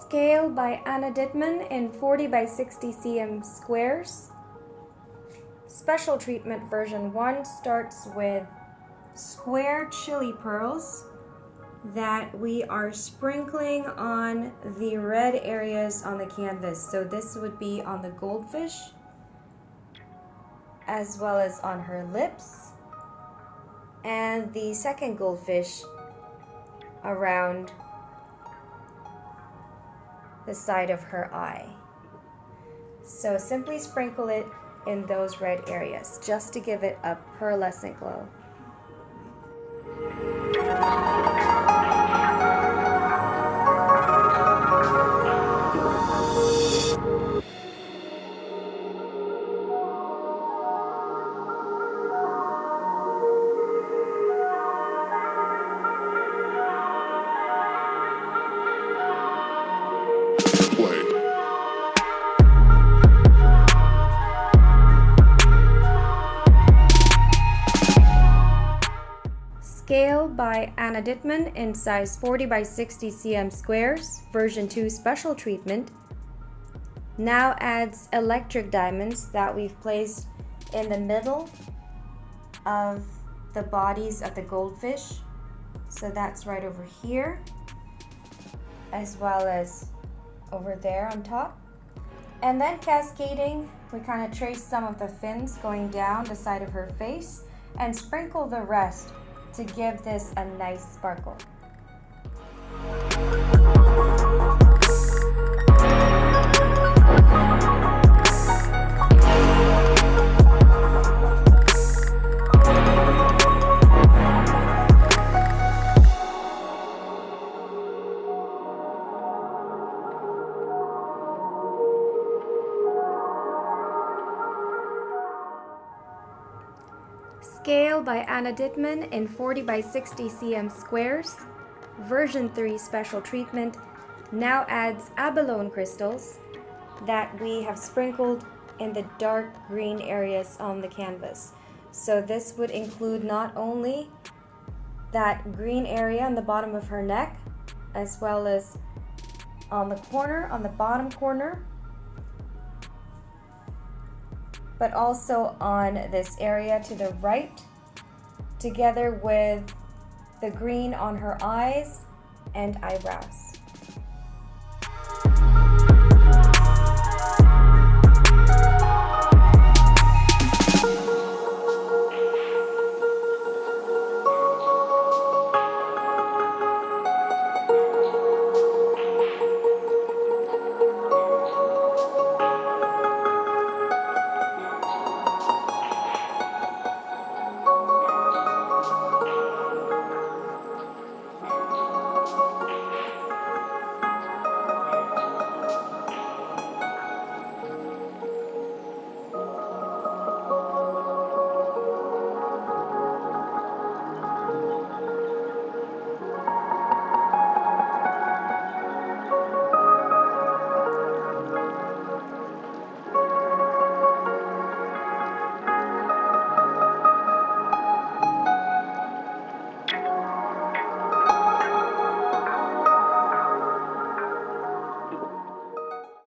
Scale by Anna Dittmann in 40 by 60 cm squares. Special treatment version 1 starts with square chili pearls that we are sprinkling on the red areas on the canvas. So this would be on the goldfish, as well as on her lips, and the second goldfish around the side of her eye. So simply sprinkle it in those red areas just to give it a pearlescent glow. Scale by Anna Dittmann in size 40 by 60 cm squares, version 2 special treatment, now adds electric diamonds that we've placed in the middle of the bodies of the goldfish. So that's right over here, as well as over there on top. And then cascading, we kind of trace some of the fins going down the side of her face and sprinkle the rest to give this a nice sparkle. Scale by Anna Dittmann in 40 by 60 cm squares, version 3 special treatment, now adds abalone crystals that we have sprinkled in the dark green areas on the canvas. So this would include not only that green area on the bottom of her neck, as well as on the corner, on the bottom corner, but also on this area to the right, together with the green on her eyes and eyebrows.